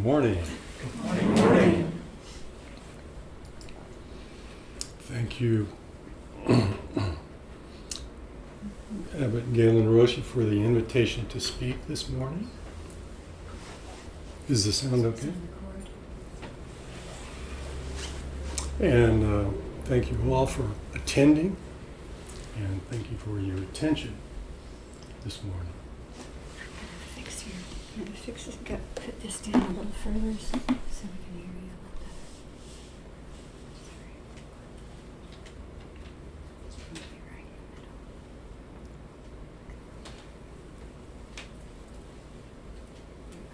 morning. Good morning. Thank you, Abbot Galen Roshi, for the invitation to speak this morning. Is the sound okay? And thank you all for attending, and thank you for your attention this morning. Put this down a little further so we can hear you a little better. Sorry. It's right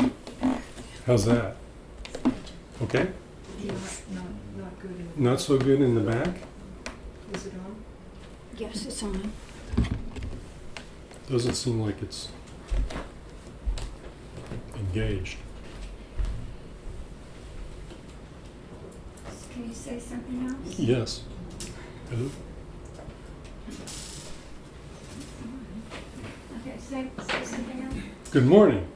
in the middle. How's that? Okay? Not good. Not so good in the back? Is it on? Yes, it's on. Doesn't seem like it's engaged. Can you say something else? Yes. Hello? Okay, say something else. Good morning.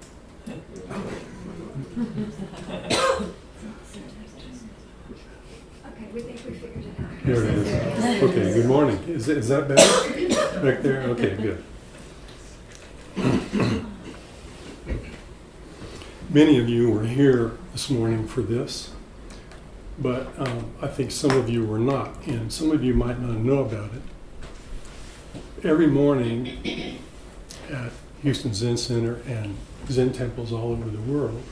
Okay, we think we figured it out. Here it is. Okay, good morning. Is that better? Back there? Okay, good. Many of you were here this morning for this, but I think some of you were not, and some of you might not know about it. Every morning at Houston Zen Center and Zen temples all over the world,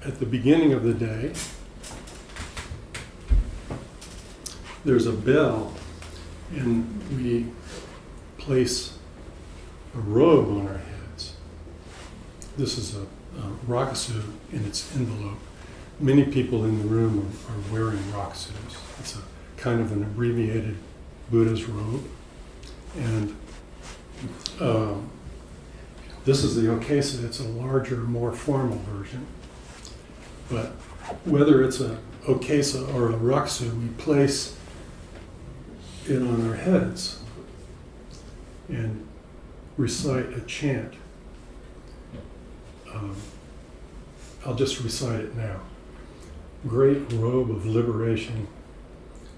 at the beginning of the day, there's a bell, and we place a robe on our heads. This is a rakusu in its envelope. Many people in the room are wearing rakusus. It's a kind of an abbreviated Buddha's robe. And this is the okesa. It's a larger, more formal version. But whether it's a okesa or a rakusu, we place it on our heads and recite a chant. I'll just recite it now. Great robe of liberation,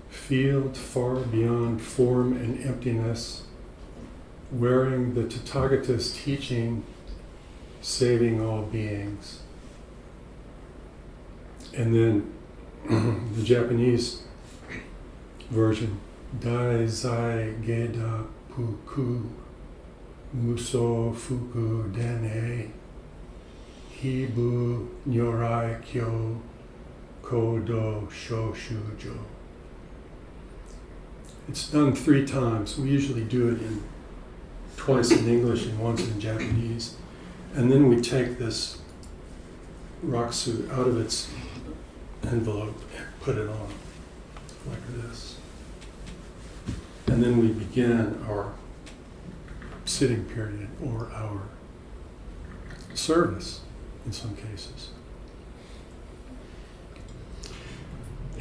field far beyond form and emptiness, wearing the Tathagata's teaching, saving all beings. And then the Japanese version, Dai Zai Geda Puku Muso Fuku Dene Hibu Nyorai Kyo Kodo Shoshujo. It's done 3 times. We usually do it twice in English and once in Japanese. And then we take this rakusu out of its envelope and put it on like this. And then we begin our sitting period or our service in some cases.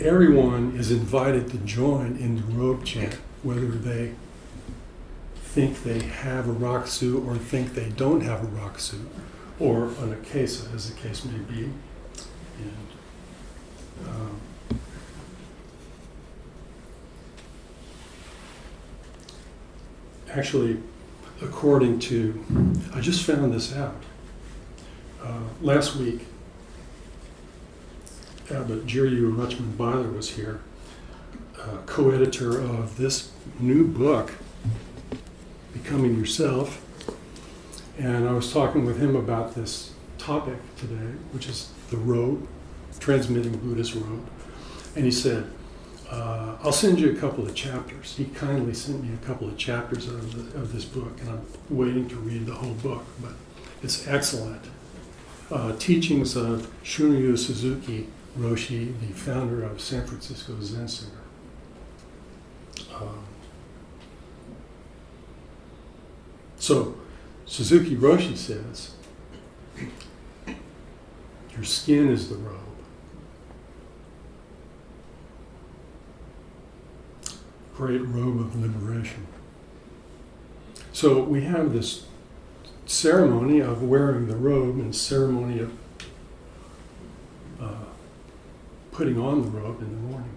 Everyone is invited to join in the robe chant, whether they think they have a rakusu or think they don't have a rakusu, or an okesa, as the case may be. And actually, according to, I just found this out. Last week, Abbot Jiryu Rachman Byler was here, co-editor of this new book, Becoming Yourself. And I was talking with him about this topic today, which is the robe, transmitting Buddha's robe. And he said, I'll send you a couple of chapters. He kindly sent me a couple of chapters of this book, and I'm waiting to read the whole book, but it's excellent. Teachings of Shunryu Suzuki Roshi, the founder of San Francisco Zen Center. So Suzuki Roshi says, your skin is the robe. Great robe of liberation. So we have this ceremony of wearing the robe and ceremony of putting on the robe in the morning.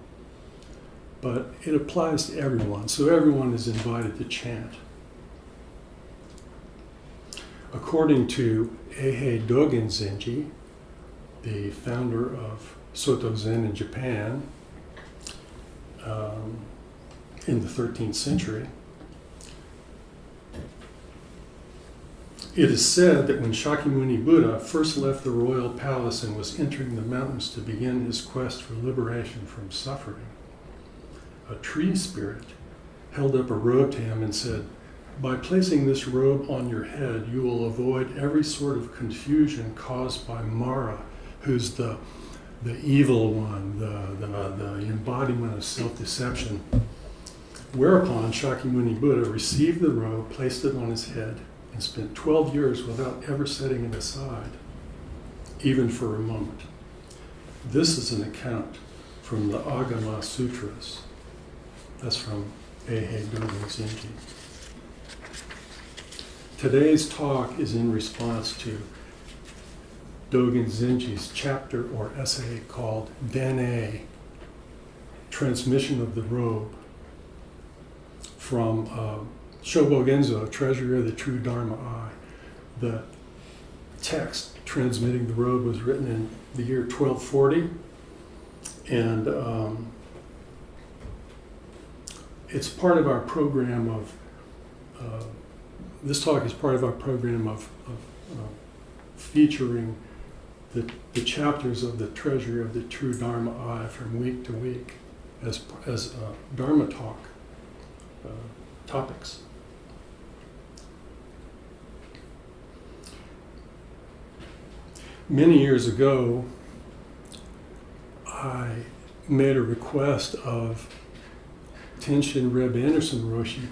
But it applies to everyone, so everyone is invited to chant. According to Eihei Dogen Zenji, the founder of Soto Zen in Japan, in the 13th century, it is said that when Shakyamuni Buddha first left the royal palace and was entering the mountains to begin his quest for liberation from suffering, a tree spirit held up a robe to him and said, "By placing this robe on your head, you will avoid every sort of confusion caused by Mara, who's the evil one, the embodiment of self-deception." Whereupon Shakyamuni Buddha received the robe, placed it on his head, and spent 12 years without ever setting it aside, even for a moment. This is an account from the Agama Sutras. That's from Eihei Dogen Zenji. Today's talk is in response to Dogen Zenji's chapter or essay called Dene, Transmission of the Robe, from Shobo Genzo, Treasury of the True Dharma Eye. The text transmitting the robe was written in the year 1240, and it's part of our program of, this talk is part of our program of featuring the chapters of the Treasury of the True Dharma Eye from week to week as Dharma Talk topics. Many years ago, I made a request of Tenshin Reb Anderson Roshi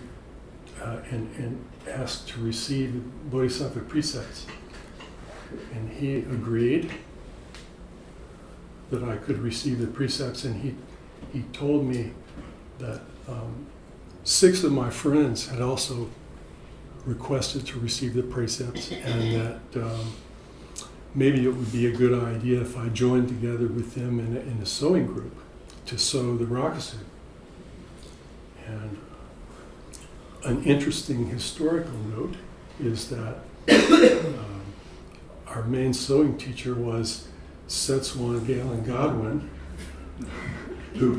and asked to receive Bodhisattva precepts. And he agreed that I could receive the precepts, and he told me that 6 of my friends had also requested to receive the precepts, and that maybe it would be a good idea if I joined together with them in a sewing group to sew the rakusu. And an interesting historical note is that our main sewing teacher was Setsuan Galen Godwin, who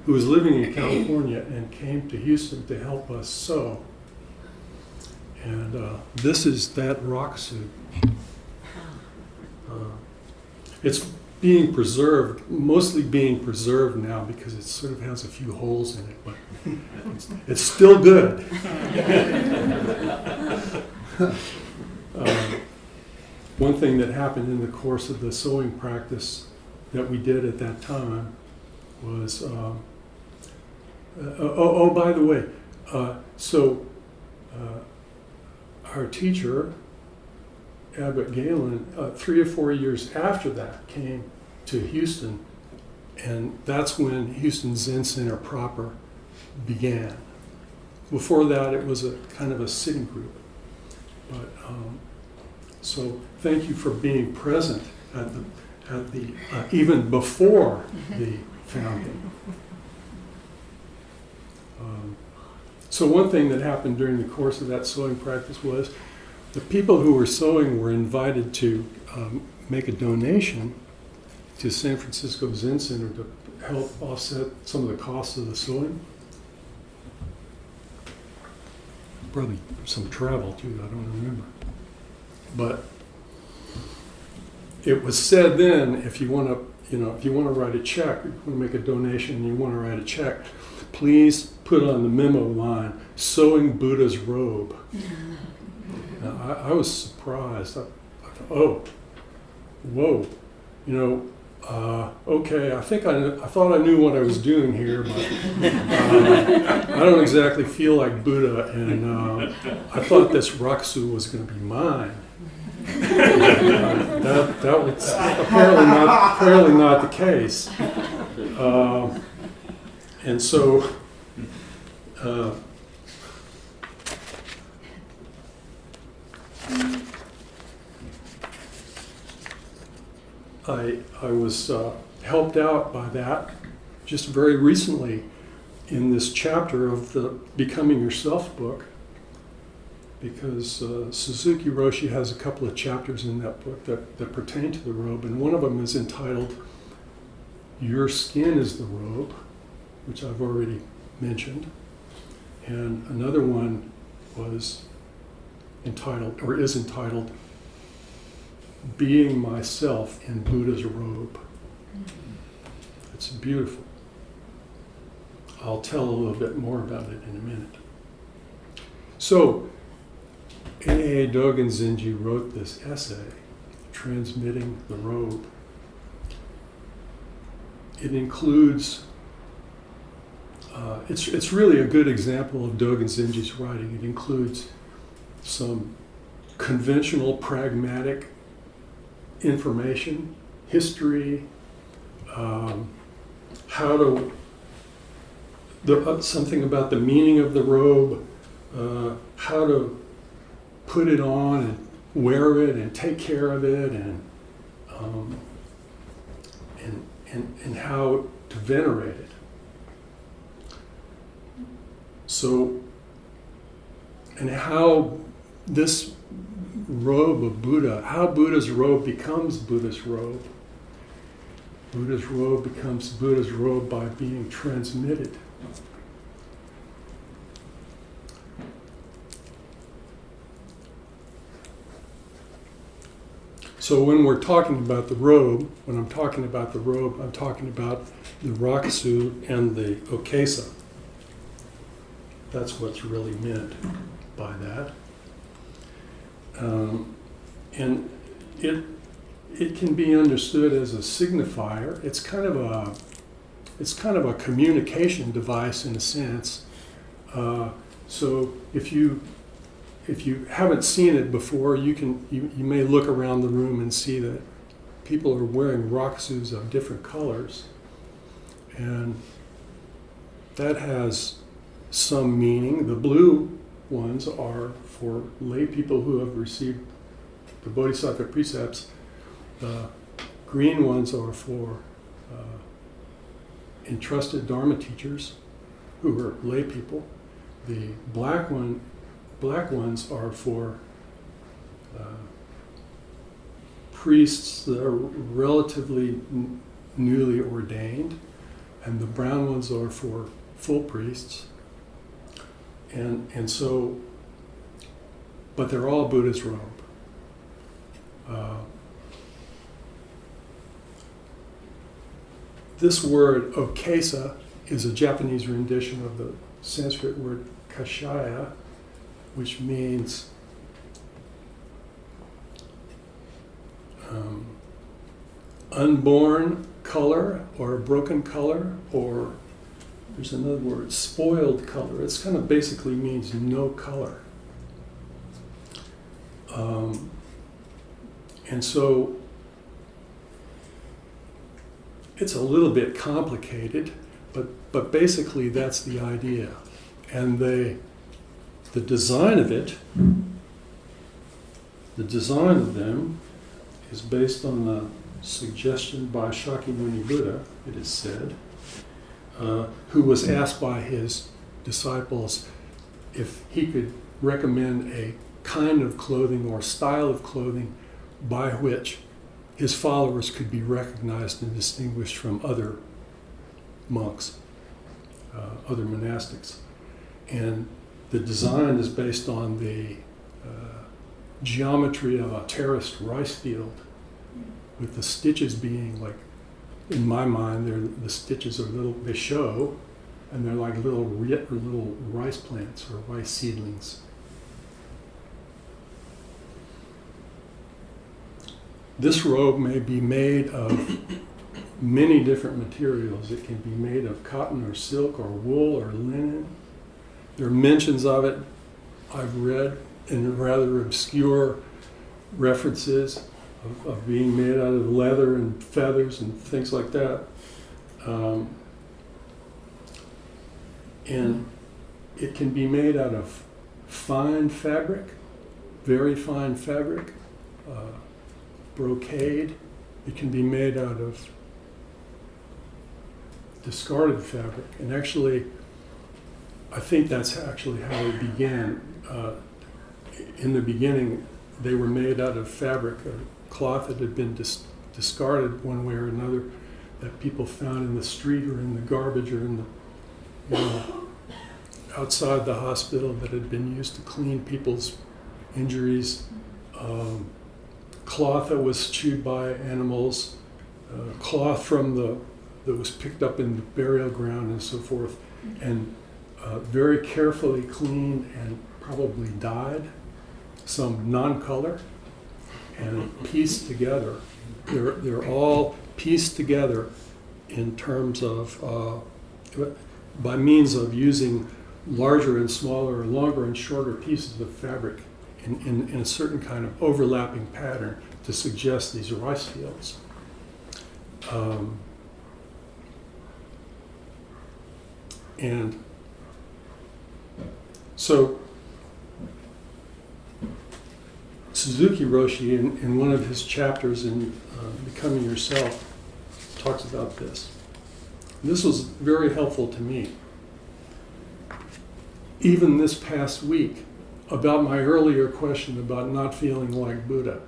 was living in California and came to Houston to help us sew. And this is that rakusu. It's being preserved, mostly being preserved now because it sort of has a few holes in it, but it's still good. One thing that happened in the course of the sewing practice that we did at that time was, by the way, our teacher, Abbot Galen, 3 or 4 years after that came to Houston, and that's when Houston Zen Center proper began. Before that, it was a kind of a sitting group. But so thank you for being present at the even before the founding. So one thing that happened during the course of that sewing practice was the people who were sewing were invited to make a donation to San Francisco Zen Center to help offset some of the costs of the sewing. Probably some travel too, I don't remember. But it was said then, if you want to write a check, you want to make a donation and you want to write a check, please put on the memo line, "Sewing Buddha's Robe." Now, I was surprised. I thought, oh, whoa, okay, I thought I knew what I was doing here, but I don't exactly feel like Buddha, and I thought this rakusu was going to be mine. That was apparently not the case. And so I was helped out by that just very recently in this chapter of the Becoming Yourself book, because Suzuki Roshi has a couple of chapters in that book that pertain to the robe, and one of them is entitled Your Skin is the Robe, which I've already mentioned, and another one was entitled, or is entitled, Being Myself in Buddha's Robe. It's beautiful. I'll tell a little bit more about it in a minute. So, A.A. Dogen Zenji wrote this essay, Transmitting the Robe. It includes, it's really a good example of Dogen Zenji's writing. It includes some conventional, pragmatic information, history, something about the meaning of the robe, how to put it on and wear it and take care of it, and how to venerate it. So, and how this robe of Buddha, how Buddha's robe becomes Buddha's robe. Buddha's robe becomes Buddha's robe by being transmitted. So when we're talking about the robe, when I'm talking about the robe, I'm talking about the rakusu and the okesa. That's what's really meant by that. And it can be understood as a signifier. It's kind of a communication device in a sense. So if you haven't seen it before, you may look around the room and see that people are wearing rakusus of different colors, and that has some meaning. The blue ones are for lay people who have received the Bodhisattva precepts. The green ones are for entrusted Dharma teachers who are lay people. The black ones are for priests that are relatively newly ordained, and the brown ones are for full priests. And so, but they're all Buddha's robe. This word okesa is a Japanese rendition of the Sanskrit word kashaya, which means unborn color or broken color, or there's another word, spoiled color. It's kind of basically means no color. And so it's a little bit complicated, but basically that's the idea. And the design of it, the design of them is based on the suggestion by Shakyamuni Buddha, it is said, who was asked by his disciples if he could recommend a kind of clothing or style of clothing by which his followers could be recognized and distinguished from other monks, other monastics. And the design is based on the geometry of a terraced rice field, with the stitches being like, in my mind, the stitches are little, they show, and they're like little rice plants or rice seedlings. This robe may be made of many different materials. It can be made of cotton or silk or wool or linen. There are mentions of it I've read in rather obscure references of being made out of leather and feathers and things like that. And it can be made out of fine fabric, very fine fabric, brocade. It can be made out of discarded fabric. And actually, I think that's actually how it began. In the beginning, they were made out of fabric, a cloth that had been discarded one way or another, that people found in the street or in the garbage or in the, outside the hospital, that had been used to clean people's injuries. Cloth that was chewed by animals, cloth that was picked up in the burial ground and so forth, and very carefully cleaned and probably dyed, some non-color, and pieced together. They're all pieced together in terms of, by means of using larger and smaller, longer and shorter pieces of fabric in a certain kind of overlapping pattern to suggest these rice fields. And so Suzuki Roshi, in one of his chapters in Becoming Yourself, talks about this. This was very helpful to me. Even this past week, about my earlier question about not feeling like Buddha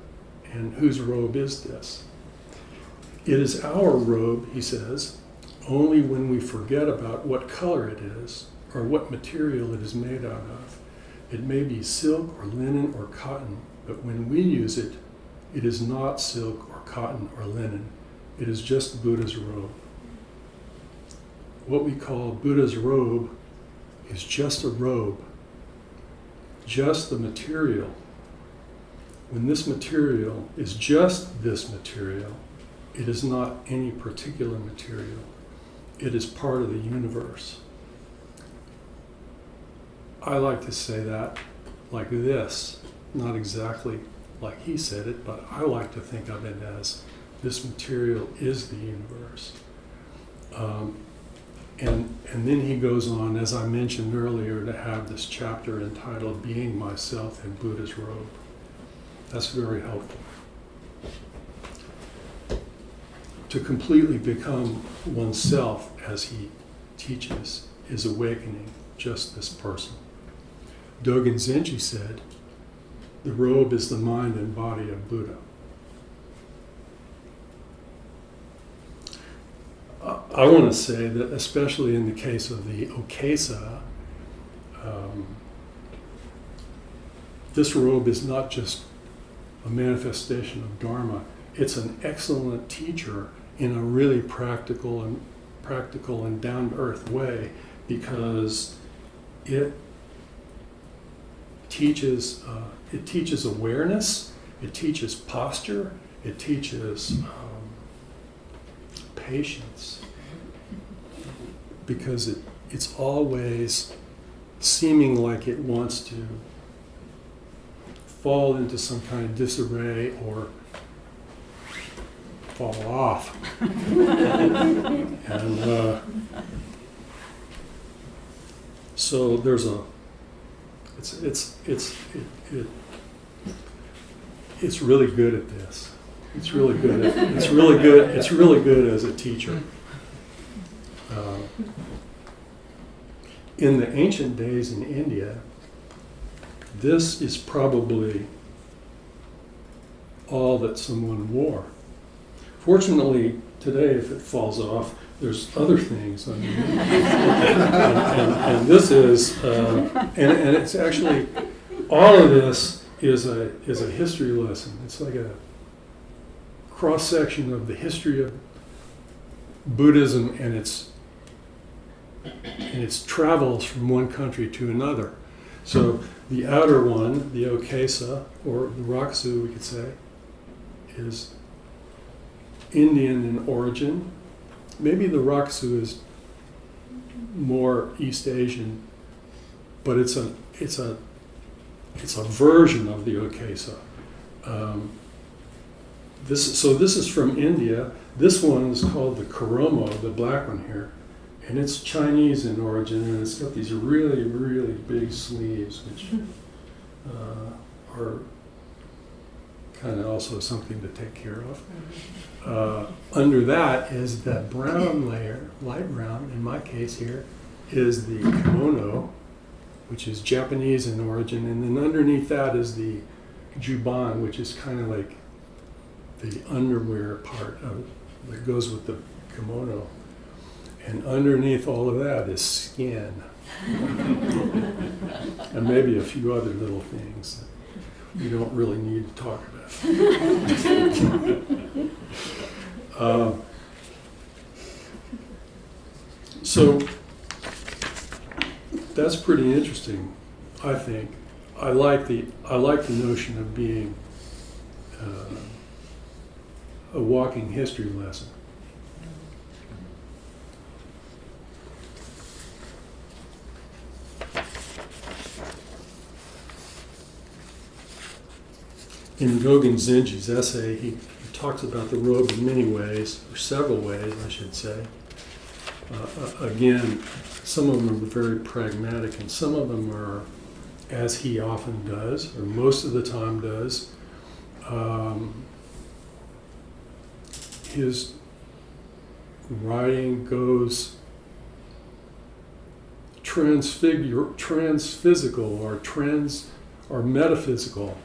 and whose robe is this? It is our robe, he says, only when we forget about what color it is or what material it is made out of. It may be silk or linen or cotton, but when we use it, it is not silk or cotton or linen. It is just Buddha's robe. What we call Buddha's robe is just a robe, just the material. When this material is just this material, it is not any particular material. It is part of the universe. I like to say that like this, not exactly like he said it, but I like to think of it as this material is the universe. And then he goes on, as I mentioned earlier, to have this chapter entitled Being Myself in Buddha's Robe. That's very helpful. To completely become oneself, as he teaches, is awakening just this person. Dogen Zenji said, the robe is the mind and body of Buddha. I want to say that, especially in the case of the Okesa, this robe is not just a manifestation of Dharma. It's an excellent teacher in a really practical and down-to-earth way, because it teaches awareness, it teaches posture, it teaches patience, because it's always seeming like it wants to fall into some kind of disarray or fall off. And so there's it's really good at this. It's really good. It's really good as a teacher. In the ancient days in India, this is probably all that someone wore. Fortunately, today, if it falls off, there's other things underneath. and this is, and it's actually, all of this is a history lesson. It's like a cross-section of the history of Buddhism and its travels from one country to another. So the outer one, the Okesa, or the Raksu, we could say, is Indian in origin. Maybe the Raksu is more East Asian, but it's a version of the Okesa. This is from India. This one is called the Koromo, the black one here, and it's Chinese in origin, and it's got these really, really big sleeves, which are kind of also something to take care of. Under that is that brown layer, light brown, in my case here, is the kimono, which is Japanese in origin, and then underneath that is the juban, which is kind of like the underwear part of that goes with the kimono. And underneath all of that is skin. And maybe a few other little things that we don't really need to talk about. So that's pretty interesting, I think. I like the notion of being a walking history lesson. In Dogen Zenji's essay, he talks about the robe in many ways, or several ways, I should say. Again, some of them are very pragmatic, and some of them are, as he often does, or most of the time does, his writing goes transphysical or metaphysical.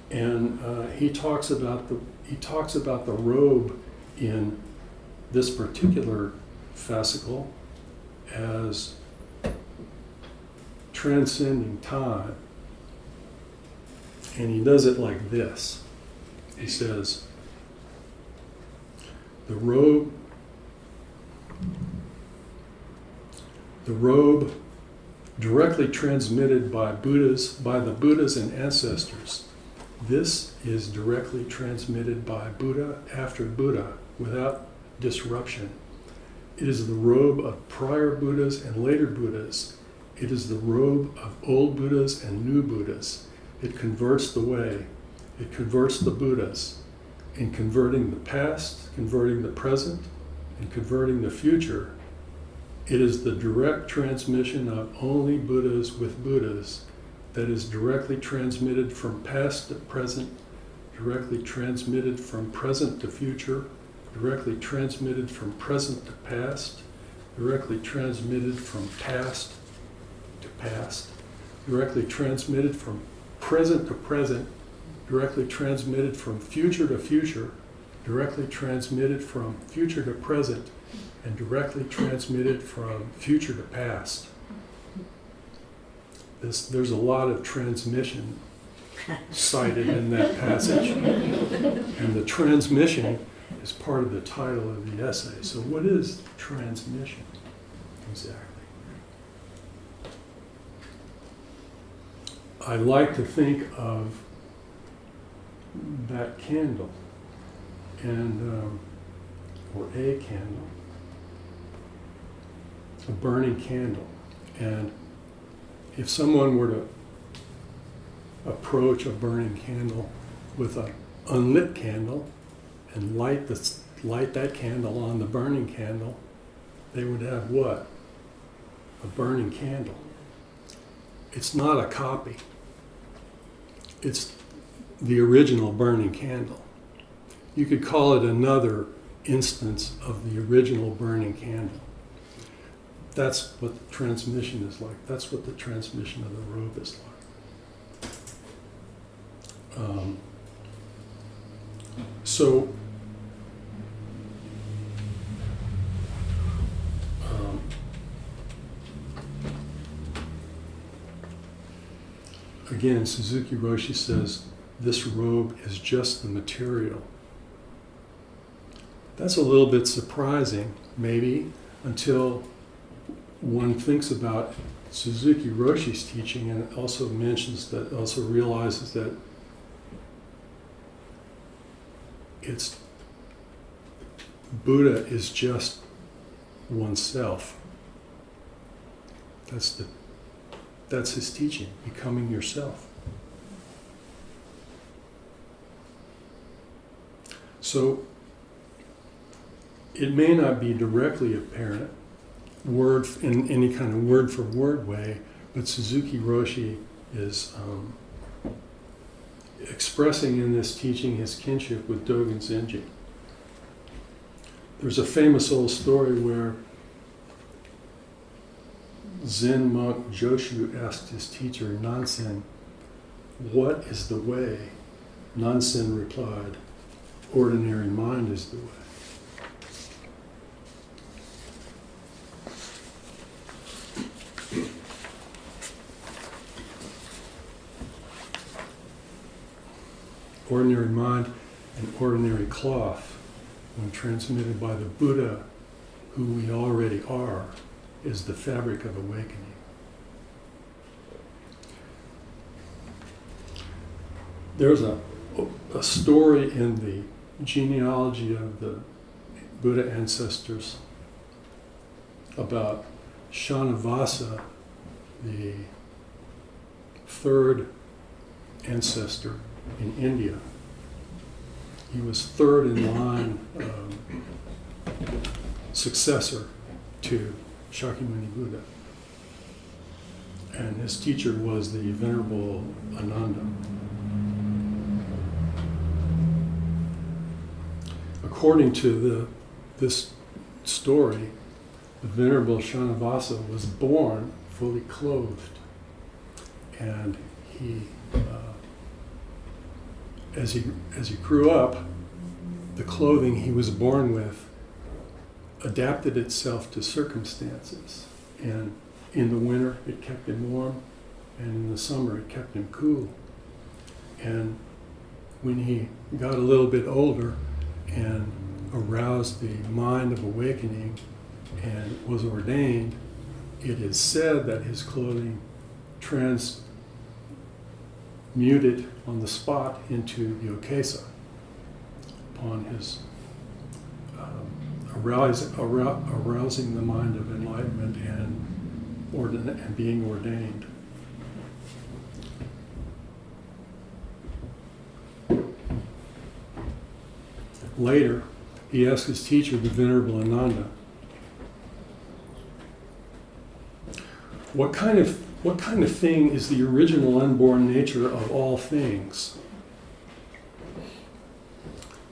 And he talks about the robe in this particular fascicle as transcending time, and he does it like this. He says, the robe directly transmitted by the Buddhas and ancestors. This is directly transmitted by Buddha after Buddha without disruption. It is the robe of prior Buddhas and later Buddhas. It is the robe of old Buddhas and new Buddhas. It converts the way. It converts the Buddhas. In converting the past, converting the present, and converting the future, it is the direct transmission of only Buddhas with Buddhas that is directly transmitted from past to present, directly transmitted from present to future, directly transmitted from present to past, directly transmitted from past to past, directly transmitted from present to present, directly transmitted from future to future, directly transmitted from future to present, and directly transmitted from future to past. There's a lot of transmission cited in that passage, and the transmission is part of the title of the essay. So what is transmission exactly? I like to think of that candle, and or a candle, a burning candle, and if someone were to approach a burning candle with an unlit candle and light that candle on the burning candle, they would have what? A burning candle. It's not a copy. It's the original burning candle. You could call it another instance of the original burning candle. That's what the transmission is like. That's what the transmission of the robe is like. Again, Suzuki Roshi says, this robe is just the material. That's a little bit surprising, maybe, until one thinks about Suzuki Roshi's teaching and also realizes that it's Buddha is just oneself. That's his teaching, becoming yourself. So it may not be directly apparent in any kind of word-for-word way, but Suzuki Roshi is expressing in this teaching his kinship with Dogen Zenji. There's a famous old story where Zen monk Joshu asked his teacher Nansen, "What is the way?" Nansen replied, "Ordinary mind is the way." Ordinary mind and ordinary cloth, when transmitted by the Buddha, who we already are, is the fabric of awakening. There's a story in the genealogy of the Buddha ancestors about Shanavasa, the third ancestor in India. He was third in line successor to Shakyamuni Buddha. And his teacher was the Venerable Ananda. According to this story, the Venerable Shanavasa was born fully clothed. And he as he grew up, the clothing he was born with adapted itself to circumstances. And in the winter, it kept him warm, and in the summer, it kept him cool. And when he got a little bit older and aroused the mind of awakening and was ordained, it is said that his clothing transmuted on the spot into the okesa upon his arousing the mind of enlightenment and being ordained. Later, he asked his teacher, the Venerable Ananda, what kind of thing is the original unborn nature of all things?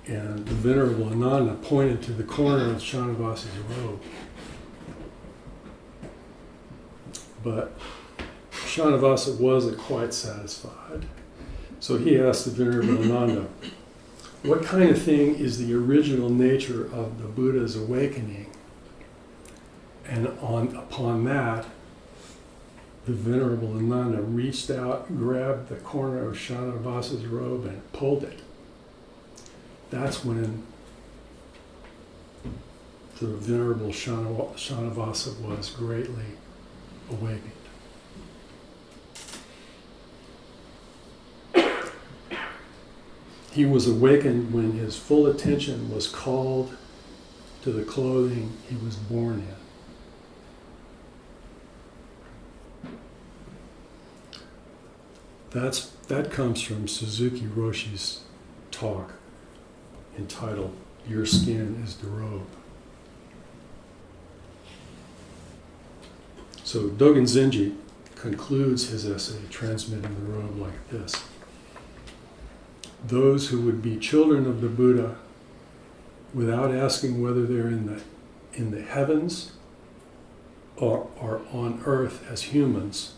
And the Venerable Ananda pointed to the corner of Shanavasa's robe. But Shanavasa wasn't quite satisfied. So he asked the Venerable Ananda, what kind of thing is the original nature of the Buddha's awakening? And upon that, the Venerable Ananda reached out, grabbed the corner of Shanavasa's robe, and pulled it. That's when the Venerable Shanavasa was greatly awakened. He was awakened when his full attention was called to the clothing he was born in. That comes from Suzuki Roshi's talk entitled, Your Skin is the Robe. So Dogen Zenji concludes his essay, Transmitting the Robe, like this. Those who would be children of the Buddha without asking whether they're in the heavens or on earth as humans,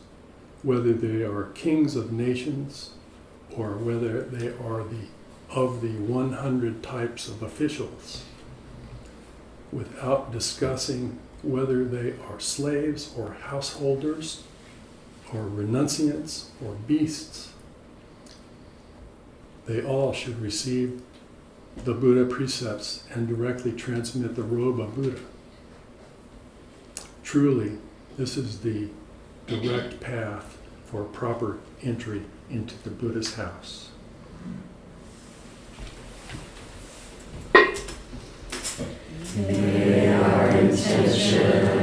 whether they are kings of nations or whether they are of the 100 types of officials, without discussing whether they are slaves or householders or renunciants or beasts, they all should receive the Buddha precepts and directly transmit the robe of Buddha. Truly, this is the direct path for proper entry into the Buddha's house. May our intention